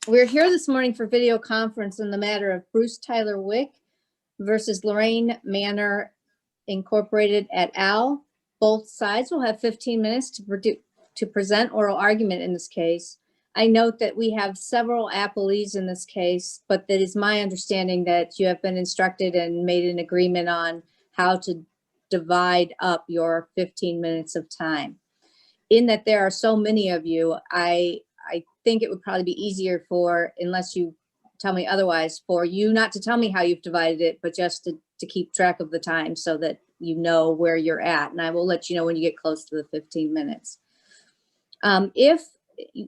We're here this morning for video conference in the matter of Bruce Tyler Wick versus Lorain Manor Incorporated et al. Both sides will have 15 minutes to present oral argument in this case. I note that we have several appellees in this case, but that is my understanding that you have been instructed and made an agreement on how to divide up your 15 minutes of time. In that there are so many of you, I think it would probably be easier for, unless you tell me otherwise, for you not to tell me how you've divided it, but just to keep track of the time so that you know where you're at. And I will let you know when you get close to the 15 minutes. If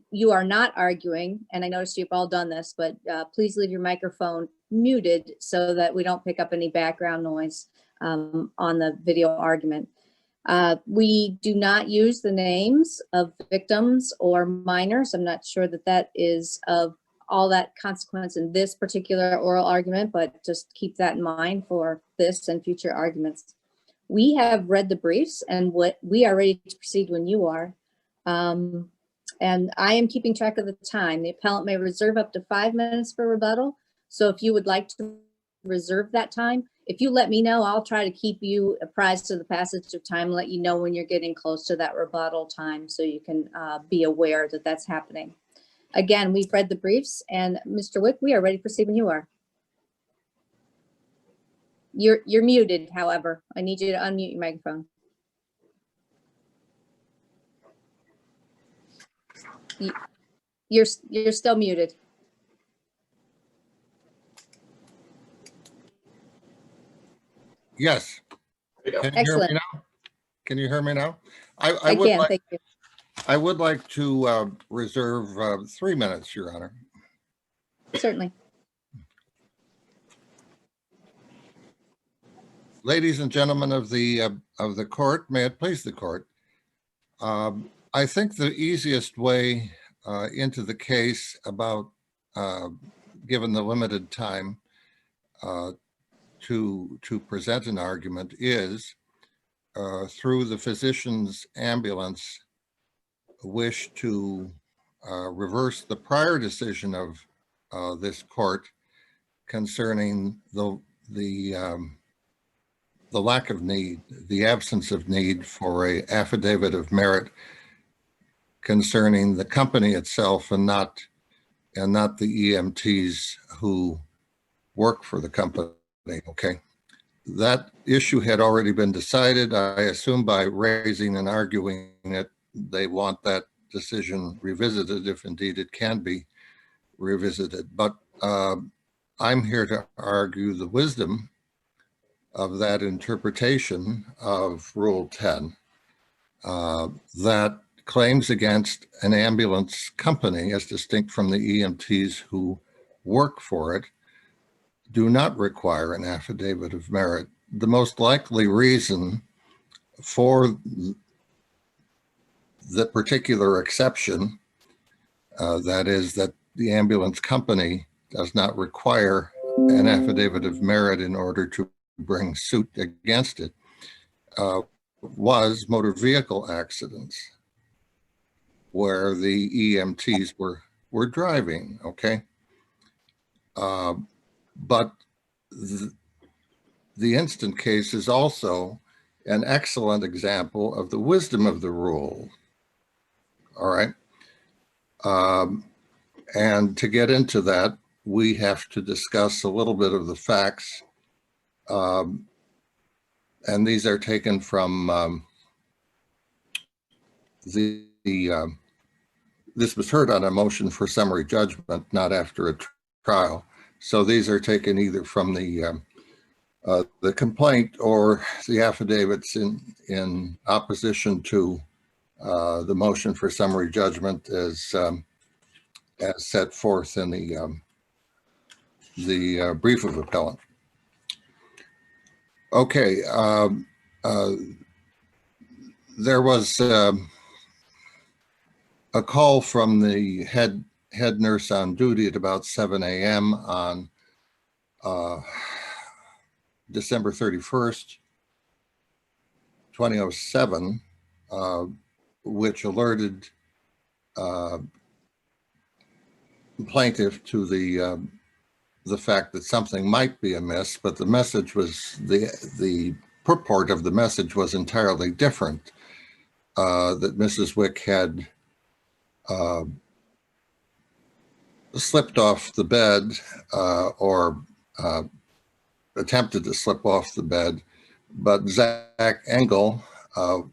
you are not arguing, and I noticed you've all done this, but please leave your microphone muted so that we don't pick up any background noise on the video argument. We do not use the names of victims or minors. I'm not sure that that is of all that consequence in this particular oral argument, but just keep that in mind for this and future arguments. We have read the briefs and we are ready to proceed when you are. And I am keeping track of the time. The appellant may reserve up to 5 minutes for rebuttal. So if you would like to reserve that time, if you let me know, I'll try to keep you apprised of the passage of time, let you know when you're getting close to that rebuttal time so you can be aware that that's happening. Again, we've read the briefs, and Mr. Wick, we are ready to proceed when you are. You're muted, however. I need you to unmute your microphone. You're still muted. Yes. Can you hear me now? Can you hear me now? I can, thank you. I would like to reserve 3 minutes, Your Honor. Certainly. Ladies and gentlemen of the court, may it please the court. I think the easiest way into the case about, given the limited time to present an argument, is through the physician's ambulance wish to reverse the prior decision of this court concerning the lack of need, the absence of need for a affidavit of merit concerning the company itself and not the EMTs who work for the company. Okay, that issue had already been decided. I assume by raising and arguing it, they want that decision revisited, if indeed it can be revisited. But I'm here to argue the wisdom of that interpretation of Rule 10 that claims against an ambulance company, as distinct from the EMTs who work for it, do not require an affidavit of merit. The most likely reason for the particular exception, that is that the ambulance company does not require an affidavit of merit in order to bring suit against it, was motor vehicle accidents where the EMTs were driving, okay? But the instant case is also an excellent example of the wisdom of the rule, all right? And to get into that, we have to discuss a little bit of the facts. And these are taken from this was heard on a motion for summary judgment, not after a trial. So these are taken either from the complaint or the affidavits in opposition to the motion for summary judgment as set forth in the brief of appellant. Okay, there was a call from the head nurse on duty at about 7 a.m. on December 31st, 2007, which alerted plaintiff to the fact that something might be amiss, but the message was the purport of the message was entirely different. That Mrs. Wick had slipped off the bed or attempted to slip off the bed, but Zach Engel,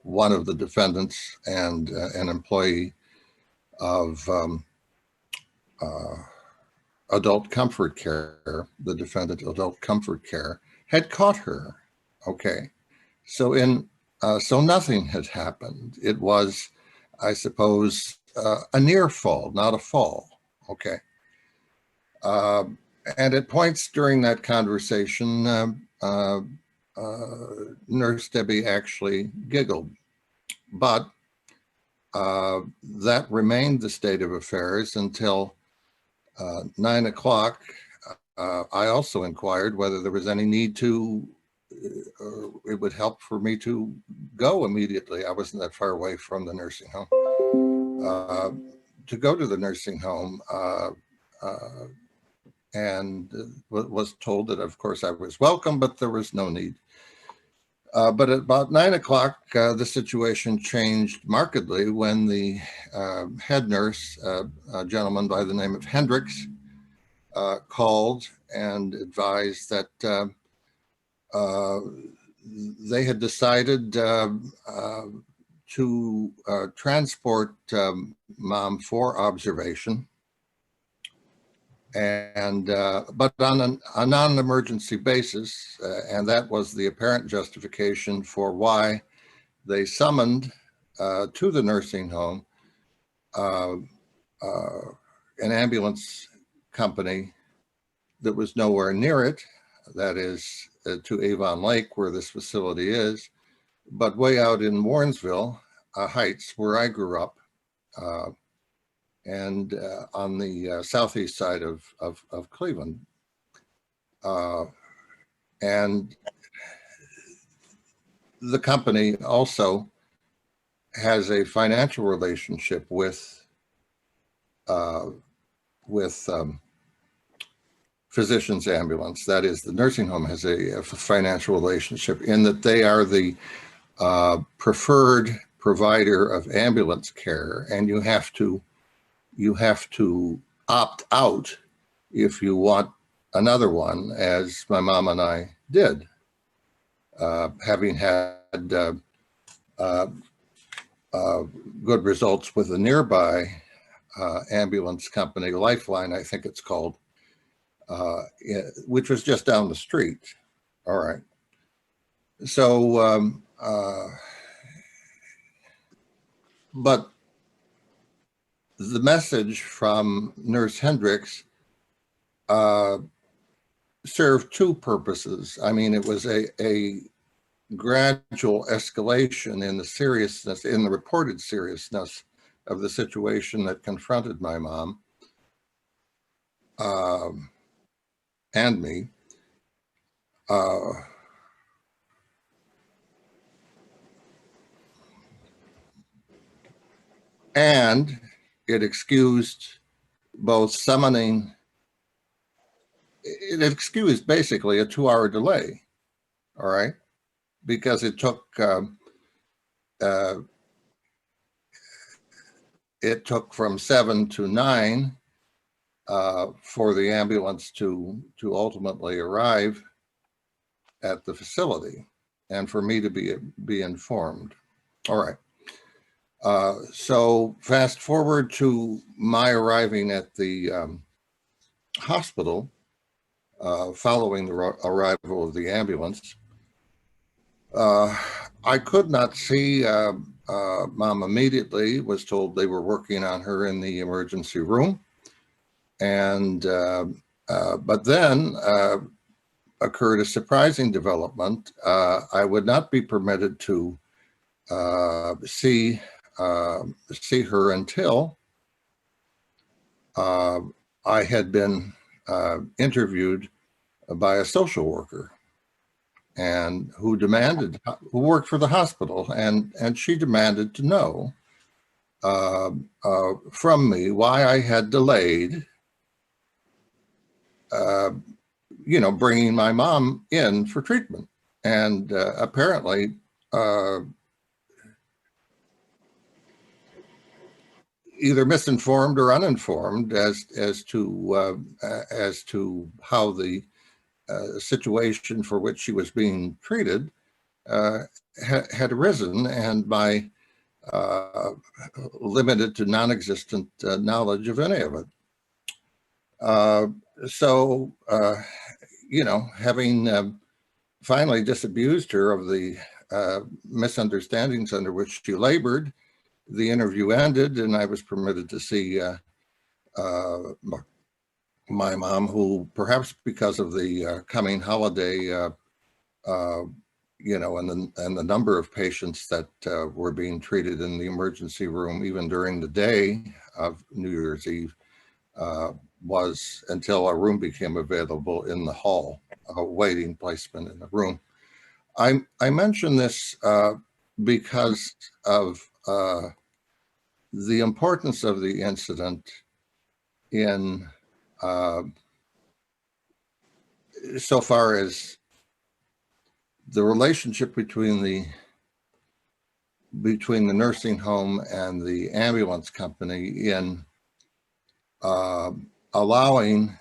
one of the defendants and an employee of Adult Comfort Care, the defendant Adult Comfort Care, had caught her. Okay, so so nothing had happened. It was, I suppose, a near fall, not a fall. Okay. And at points during that conversation, Nurse Debbie actually giggled. But that remained the state of affairs until 9 o'clock. I also inquired whether there was any need to, it would help for me to go immediately. I wasn't that far away from the nursing home. To go to the nursing home, and was told that, of course, I was welcome, but there was no need. But at about 9 o'clock, the situation changed markedly when the head nurse, a gentleman by the name of Hendricks, called and advised that they had decided to transport Mom for observation, and but on a non-emergency basis, and that was the apparent justification for why they summoned to the nursing home an ambulance company that was nowhere near it, that is to Avon Lake, where this facility is, but way out in Warrensville Heights, where I grew up, and on the southeast side of Cleveland. And the company also has a financial relationship with Physicians Ambulance. That is, the nursing home has a financial relationship in that they are the preferred provider of ambulance care, and you have to opt out if you want another one, as my mom and I did, having had good results with a nearby ambulance company, Lifeline, I think it's called, which was just down the street. All right. So, but the message from Nurse Hendricks served two purposes. I mean, it was a gradual escalation in the seriousness, in the reported seriousness of the situation that confronted my mom and me. And it excused both summoning, it excused basically a 2-hour delay, all right? Because it took from 7 to 9 for the ambulance to ultimately arrive at the facility, and for me to be informed. All right. So fast forward to my arriving at the hospital following the arrival of the ambulance. I could not see Mom immediately. Was told they were working on her in the emergency room, and but then occurred a surprising development. I would not be permitted to see her until I had been interviewed by a social worker, and who worked for the hospital, and she demanded to know from me why I had delayed bringing my mom in for treatment. And apparently, either misinformed or uninformed as to how the situation for which she was being treated had arisen, and my limited to non-existent knowledge of any of it. Having finally disabused her of the misunderstandings under which she labored, the interview ended, and I was permitted to see my mom, who, perhaps because of the coming holiday, and the number of patients that were being treated in the emergency room, even during the day of New Year's Eve, was until a room became available in the hall, a waiting placement in the room. I mention this because of the importance of the incident in so far as the relationship between the nursing home and the ambulance company in allowing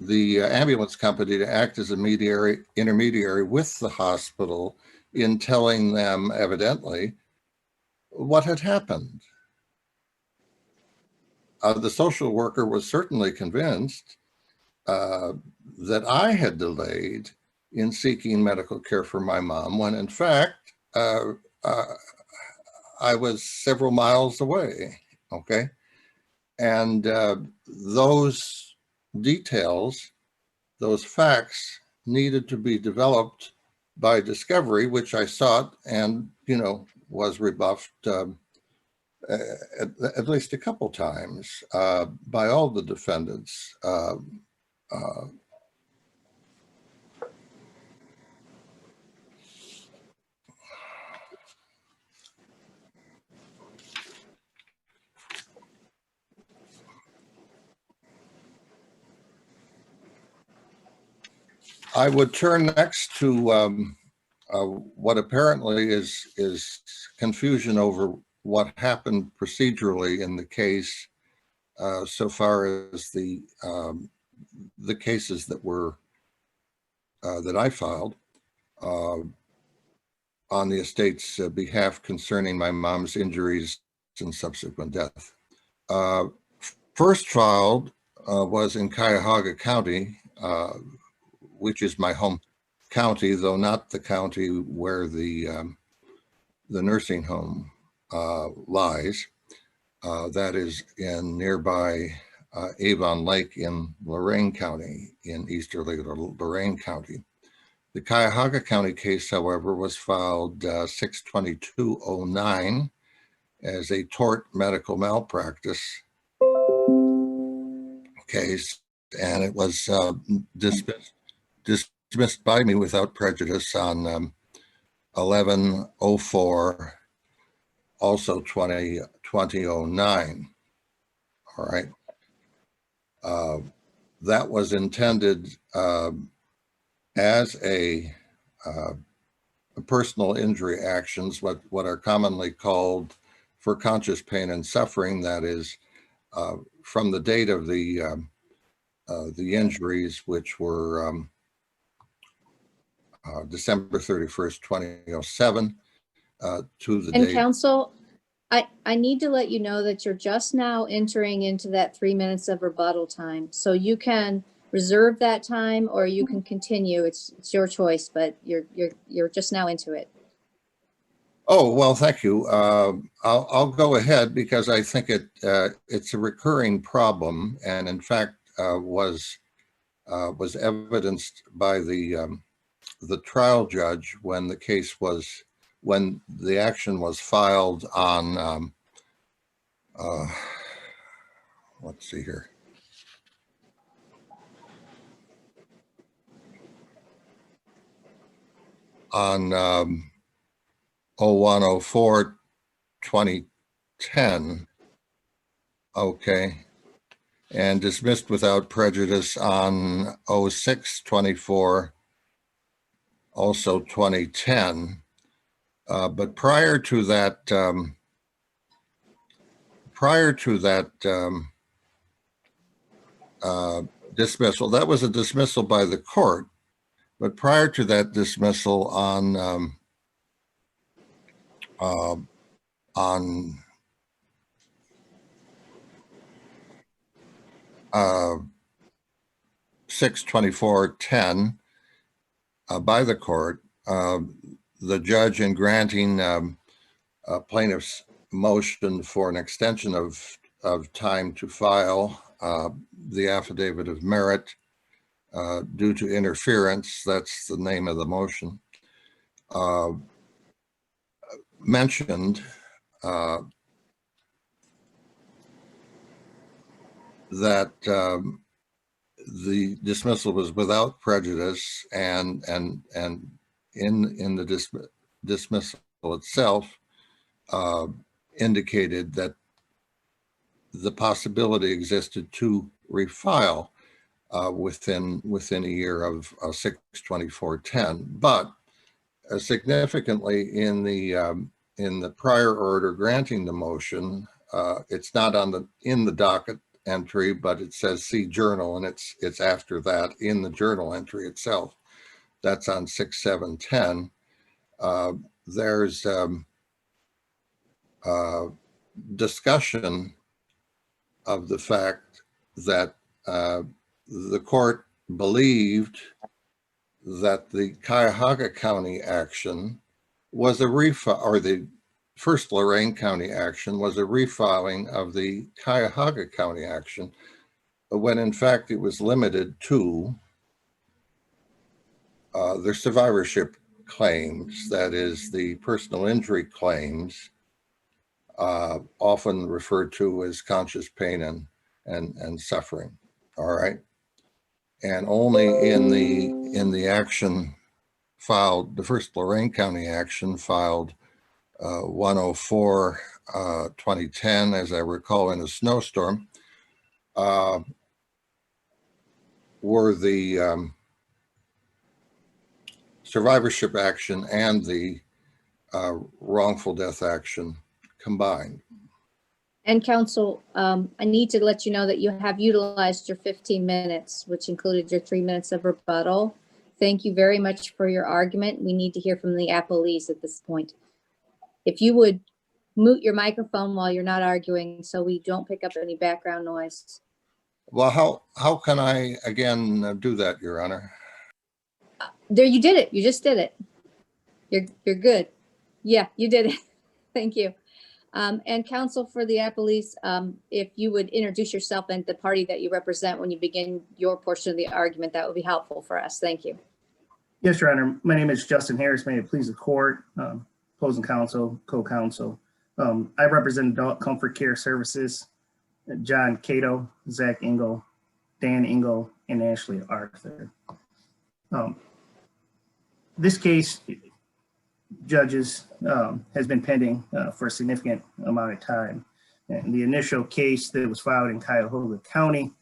the ambulance company to act as a intermediary with the hospital in telling them, evidently, what had happened. The social worker was certainly convinced that I had delayed in seeking medical care for my mom, when in fact, I was several miles away, okay? And those details, those facts needed to be developed by discovery, which I sought and, was rebuffed at least a couple times by all the defendants. I would turn next to what apparently is confusion over what happened procedurally in the case, so far as the cases that were that I filed on the estate's behalf concerning my mom's injuries and subsequent death. First filed was in Cuyahoga County, which is my home county, though not the county where the nursing home lies. That is in nearby Avon Lake in Lorain County, in easterly Lorain County. The Cuyahoga County case, however, was filed 6/22/09 as a tort medical malpractice case, and it was dismissed by me without prejudice on 11/04, also 20/09. All right. That was intended as a personal injury actions, what are commonly called for conscious pain and suffering. That is, from the date of the injuries, which were December 31st, 2007, to the And date. counsel, I need to let you know that you're just now entering into that 3 minutes of rebuttal time. So you can reserve that time or you can continue. It's your choice, but you're just now into it. Oh, well, thank you. I'll go ahead because I think it's a recurring problem, and in fact was evidenced by the trial judge when the action was filed on let's see here. On 01/04/2010, Okay. And dismissed without prejudice on 06/24, also 2010. But prior to that dismissal, that was a dismissal by the court. But prior to that dismissal on 6/24/10 by the court, the judge, in granting plaintiff's motion for an extension of time to file the affidavit of merit due to interference, that's the name of the motion, mentioned that the dismissal was without prejudice, and in the dismissal itself indicated that the possibility existed to refile within a year of 6/24/10. But significantly, in the prior order granting the motion, it's not in the docket entry, but it says see journal, and it's after that in the journal entry itself. That's on 6/7/10. There's discussion of the fact that the court believed that the Cuyahoga County action was a refile, or the first Lorain County action was a refiling of the Cuyahoga County action, when in fact it was limited to their survivorship claims, that is, the personal injury claims, often referred to as conscious pain and suffering. All right. And only in the action filed, the first Lorain County action filed 104/2010, as I recall, in a snowstorm, were the survivorship action and the wrongful death action combined. And counsel, I need to let you know that you have utilized your 15 minutes, which included your 3 minutes of rebuttal. Thank you very much for your argument. We need to hear from the appellees at this point. If you would mute your microphone while you're not arguing so we don't pick up any background noise. Well, how can I again do that, Your Honor? There, you did it. You just did it. You're good. Yeah, you did it. Thank you. And counsel for the appellees, if you would introduce yourself and the party that you represent when you begin your portion of the argument, that would be helpful for us. Thank you. Yes, Your Honor. My name is Justin Harris. May it please the court, opposing counsel, co-counsel. I represent Adult Comfort Care Services, John Cato, Zach Engel, Dan Engel, and Ashley Arthur. This case, judges, has been pending for a significant amount of time. And the initial case that was filed in Cuyahoga County,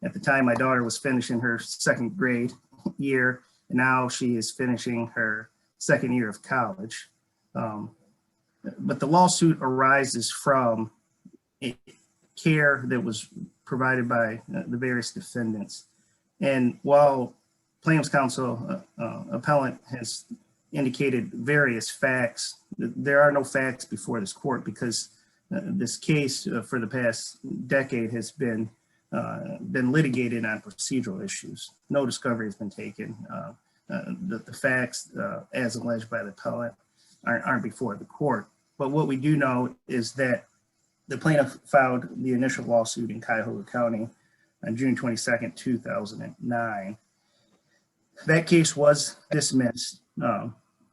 at the time my daughter was finishing her second grade year, and now she is finishing her second year of college. But the lawsuit arises from care that was provided by the various defendants. And while plaintiff's counsel appellant has indicated various facts, there are no facts before this court, because this case for the past decade has been litigated on procedural issues. No discovery has been taken. The facts as alleged by the appellant aren't before the court. But what we do know is that the plaintiff filed the initial lawsuit in Cuyahoga County on June 22nd, 2009. That case was dismissed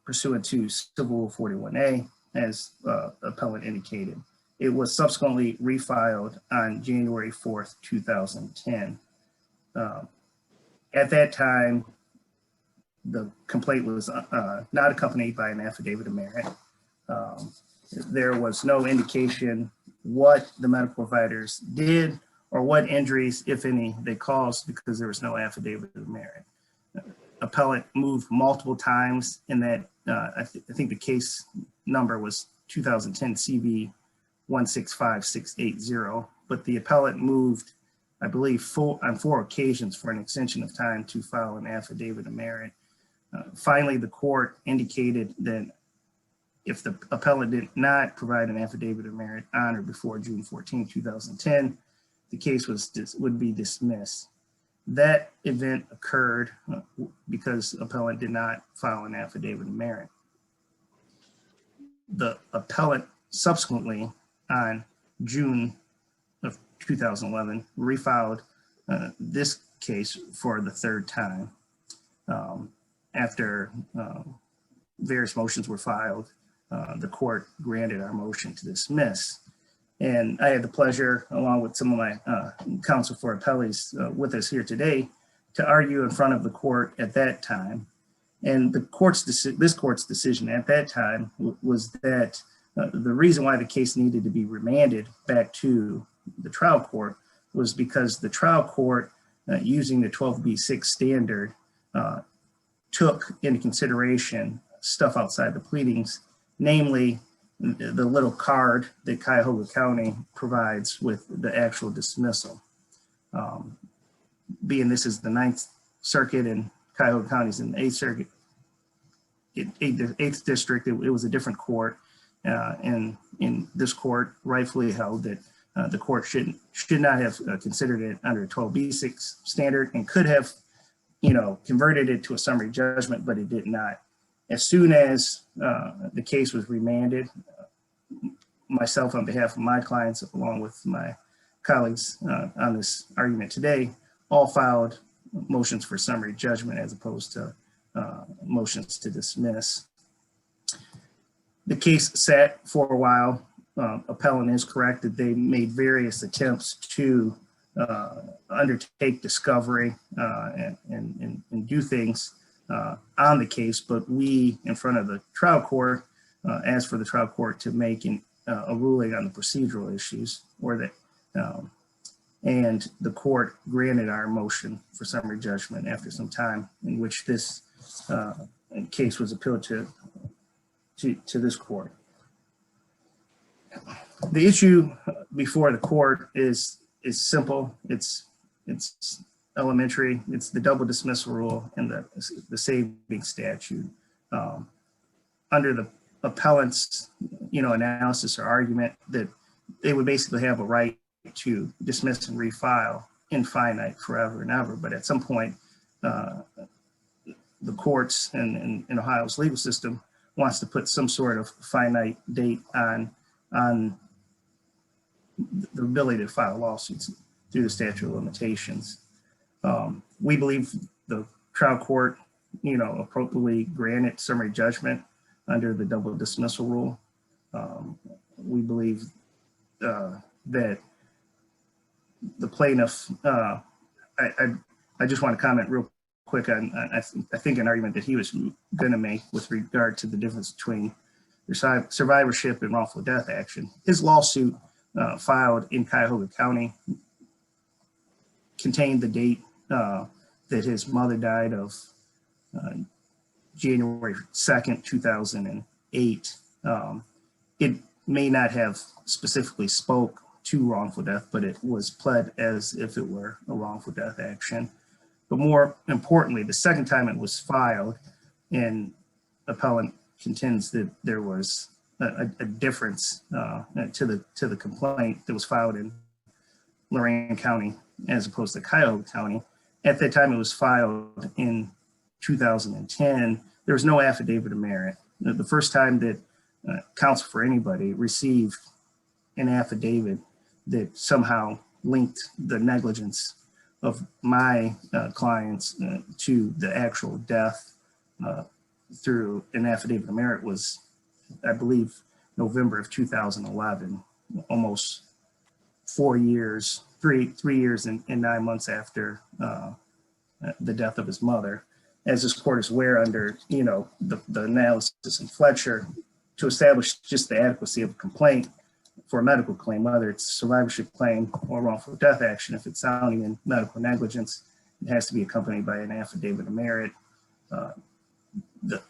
pursuant to Civil Rule 41A, as appellant indicated. It was subsequently refiled on January 4th, 2010. At that time, the complaint was not accompanied by an affidavit of merit. There was no indication what the medical providers did or what injuries, if any, they caused, because there was no affidavit of merit. Appellant moved multiple times in that, I think the case number was 2010 CB165680, but the appellant moved, I believe, on 4 occasions for an extension of time to file an affidavit of merit. Finally, the court indicated that if the appellant did not provide an affidavit of merit on or before June 14, 2010, the case would be dismissed. That event occurred because appellant did not file an affidavit of merit. The appellant subsequently, on June of 2011, refiled this case for the 3rd time after various motions were filed. The court granted our motion to dismiss. And I had the pleasure, along with some of my counsel for appellees with us here today, to argue in front of the court at that time. And this court's decision at that time was that the reason why the case needed to be remanded back to the trial court was because the trial court, using the 12B6 standard, took into consideration stuff outside the pleadings, namely the little card that Cuyahoga County provides with the actual dismissal. Being this is the 9th Circuit and Cuyahoga County's in the 8th Circuit, 8th District, it was a different court. And in this court rightfully held that the court should not have considered it under a 12B6 standard and could have, converted it to a summary judgment, but it did not. As soon as the case was remanded, myself on behalf of my clients, along with my colleagues on this argument today, all filed motions for summary judgment as opposed to motions to dismiss. The case sat for a while. Appellant is correct that they made various attempts to undertake discovery and do things on the case, but we, in front of the trial court, asked for the trial court to make a ruling on the procedural issues, and the court granted our motion for summary judgment after some time, in which this case was appealed to this court. The issue before the court is simple. It's elementary. It's the double dismissal rule and the saving statute. Under the appellant's analysis or argument that they would basically have a right to dismiss and refile infinite forever and ever, but at some point the courts and Ohio's legal system wants to put some sort of finite date on the ability to file lawsuits through the statute of limitations. We believe the trial court, appropriately granted summary judgment under the double dismissal rule. We believe that the plaintiff, I just want to comment real quick on, I think an argument that he was going to make with regard to the difference between survivorship and wrongful death action. His lawsuit filed in Cuyahoga County contained the date that his mother died of January 2nd, 2008. It may not have specifically spoke to wrongful death, but it was pled as if it were a wrongful death action. But more importantly, the second time it was filed, and appellant contends that there was a difference to the complaint that was filed in Lorain County as opposed to Cuyahoga County. At that time it was filed in 2010, there was no affidavit of merit. The first time that counsel for anybody received an affidavit that somehow linked the negligence of my clients to the actual death through an affidavit of merit was, I believe, November of 2011, almost 4 years, three years and 9 months after the death of his mother. As this court is aware, under the analysis in Fletcher, to establish just the adequacy of a complaint, for a medical claim, whether it's survivorship claim or wrongful death action. If it's sounding in medical negligence, it has to be accompanied by an affidavit of merit. The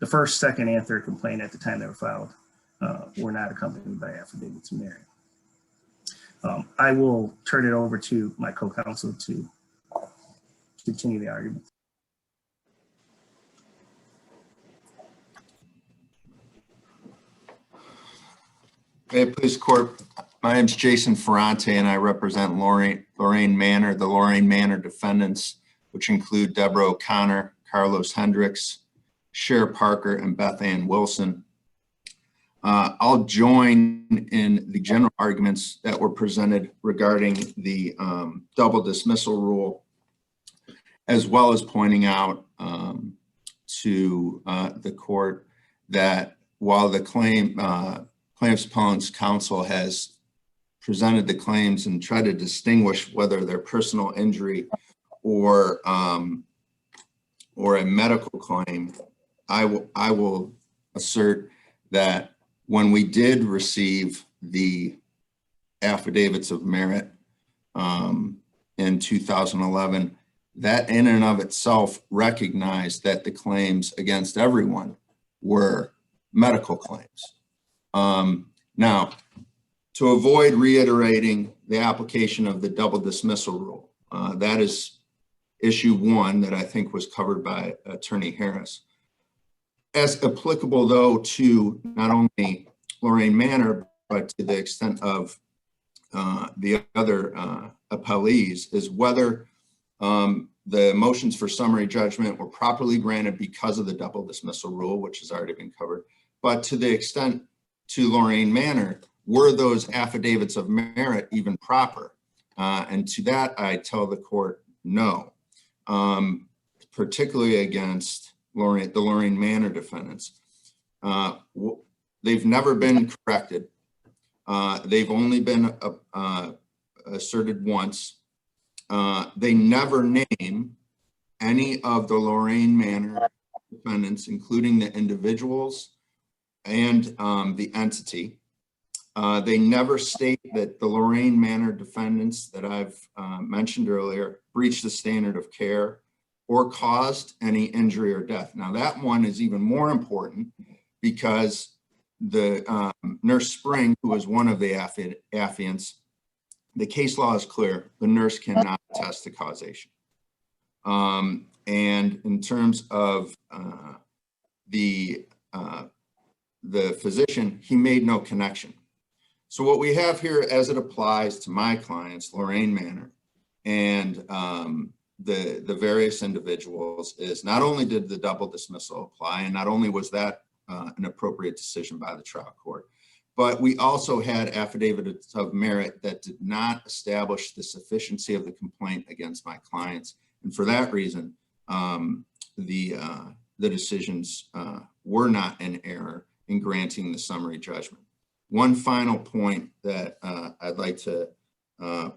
first, second, and third complaint at the time they were filed were not accompanied by affidavits of merit. I will turn it over to my co-counsel to continue the argument. May it please the court. My name is Jason Ferrante, and I represent Lorain Manor, the Lorain Manor defendants, which include Deborah O'Connor, Carlos Hendricks, Cher Parker, and Beth Ann Wilson. I'll join in the general arguments that were presented regarding the double dismissal rule, as well as pointing out to the court that while the plaintiff's appellant's counsel has presented the claims and tried to distinguish whether they're personal injury or a medical claim, I will assert that when we did receive the affidavits of merit in 2011, that in and of itself recognized that the claims against everyone were medical claims. Now, to avoid reiterating the application of the double dismissal rule, that is issue one that I think was covered by Attorney Harris. As applicable, though, to not only Lorain Manor, but to the extent of the other appellees, is whether the motions for summary judgment were properly granted because of the double dismissal rule, which has already been covered. But to the extent to Lorain Manor, were those affidavits of merit even proper? And to that, I tell the court no, particularly against the Lorain Manor defendants. They've never been corrected. They've only been asserted once. They never name any of the Lorain Manor defendants, including the individuals and the entity. They never state that the Lorain Manor defendants that I've mentioned earlier breached the standard of care or caused any injury or death. Now that one is even more important because the nurse Spring, who was one of the affiants, the case law is clear. The nurse cannot attest to causation. And in terms of the physician, he made no connection. So what we have here as it applies to my clients, Lorain Manor, and the various individuals is not only did the double dismissal apply, and not only was that an appropriate decision by the trial court, but we also had affidavits of merit that did not establish the sufficiency of the complaint against my clients. And for that reason, the decisions were not in error in granting the summary judgment. One final point that I'd like to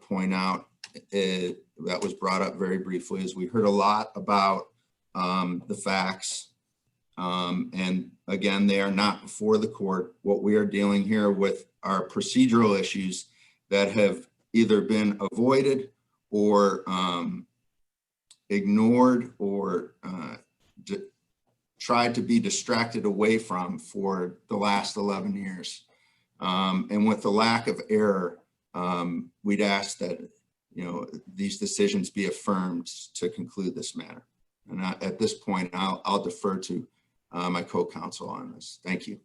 point out that was brought up very briefly is we heard a lot about the facts. And again, they are not before the court. What we are dealing here with are procedural issues that have either been avoided or ignored or tried to be distracted away from for the last 11 years. And with the lack of error, we'd ask that these decisions be affirmed to conclude this matter. And at this point, I'll defer to my co-counsel on this. Thank you.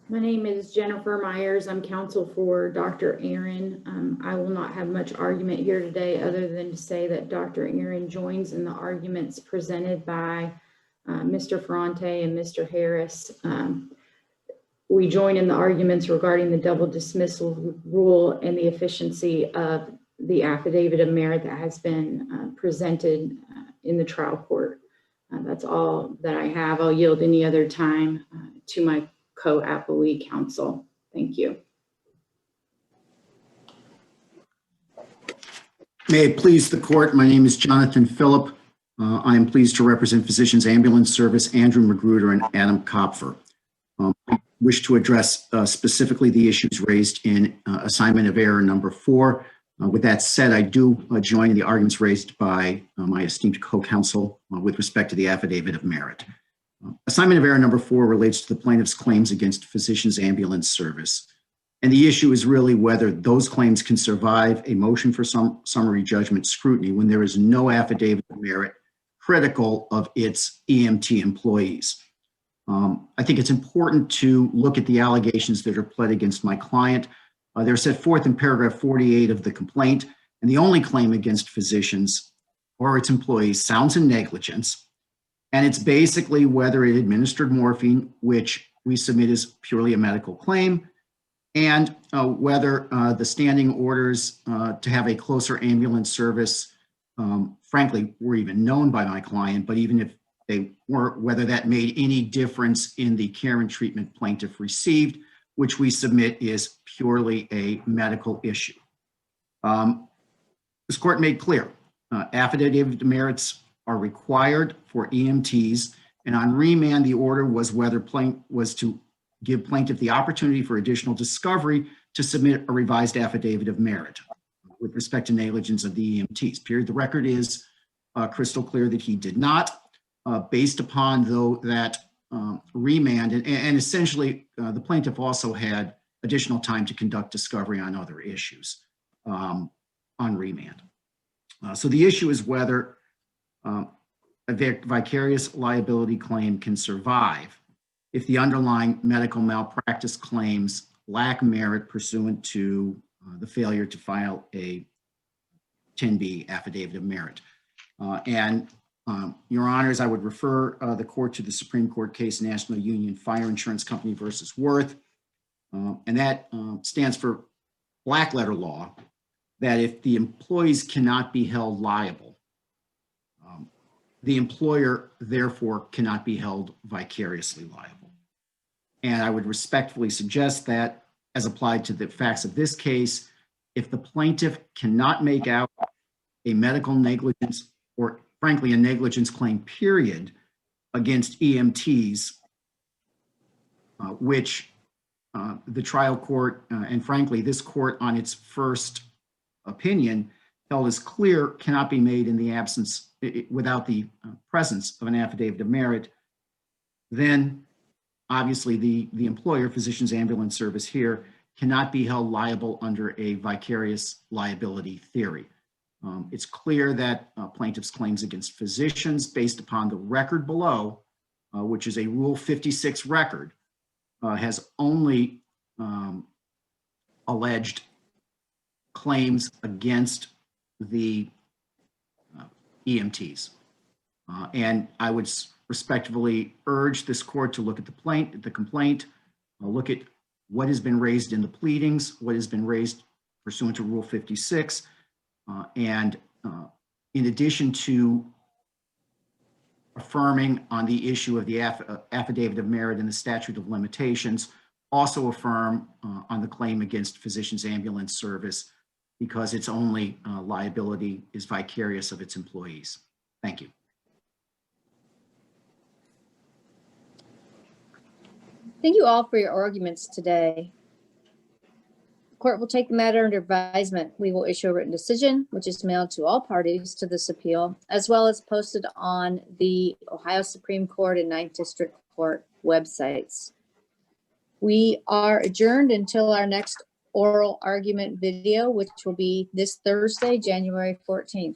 My name is Jennifer Myers. I'm counsel for Dr. Aaron. I will not have much argument here today other than to say that Dr. Aaron joins in the arguments presented by Mr. Ferrante and Mr. Harris. We join in the arguments regarding the double dismissal rule and the efficiency of the affidavit of merit that has been presented in the trial court. That's all that I have. I'll yield any other time to my co-appellee counsel. Thank you. May it please the court, my name is Jonathan Phillip. I am pleased to represent Physicians Ambulance Service, Andrew Magruder and Adam Kopfer. I wish to address specifically the issues raised in assignment of error number 4. With that said, I do join the arguments raised by my esteemed co-counsel with respect to the affidavit of merit. Assignment of error number 4 relates to the plaintiff's claims against Physicians Ambulance Service. And the issue is really whether those claims can survive a motion for some summary judgment scrutiny when there is no affidavit of merit critical of its EMT employees. I think it's important to look at the allegations that are pled against my client. They're set forth in paragraph 48 of the complaint, and the only claim against physicians or its employees sounds in negligence. And it's basically whether it administered morphine, which we submit as purely a medical claim, and whether the standing orders to have a closer ambulance service, frankly, were even known by my client, but even if they weren't, whether that made any difference in the care and treatment plaintiff received, which we submit is purely a medical issue. This court made clear affidavit merits are required for EMTs, and on remand, the order was whether was to give plaintiff the opportunity for additional discovery to submit a revised affidavit of merit with respect to negligence of the EMTs. Period. The record is crystal clear that he did not, based upon though that remand, and essentially the plaintiff also had additional time to conduct discovery on other issues on remand. So the issue is whether a vicarious liability claim can survive if the underlying medical malpractice claims lack merit pursuant to the failure to file a 10B affidavit of merit. Your Honors, I would refer the court to the Supreme Court case, National Union Fire Insurance Company versus Worth. And that stands for black letter law, that if the employees cannot be held liable, the employer therefore cannot be held vicariously liable. And I would respectfully suggest that, as applied to the facts of this case, if the plaintiff cannot make out a medical negligence or frankly a negligence claim period against EMTs, which the trial court and frankly this court on its first opinion held as clear cannot be made in the absence without the presence of an affidavit of merit, then obviously the employer, Physicians Ambulance Service here, cannot be held liable under a vicarious liability theory. It's clear that plaintiff's claims against physicians based upon the record below, which is a Rule 56 record, has only alleged claims against the EMTs. And I would respectfully urge this court to look at the complaint, look at what has been raised in the pleadings, what has been raised pursuant to Rule 56, and in addition to affirming on the issue of the affidavit of merit and the statute of limitations, also affirm on the claim against Physicians Ambulance Service because its only liability is vicarious of its employees. Thank you. Thank you all for your arguments today. The court will take the matter under advisement. We will issue a written decision, which is mailed to all parties to this appeal, as well as posted on the Ohio Supreme Court and 9th District Court websites. We are adjourned until our next oral argument video, which will be this Thursday, January 14th.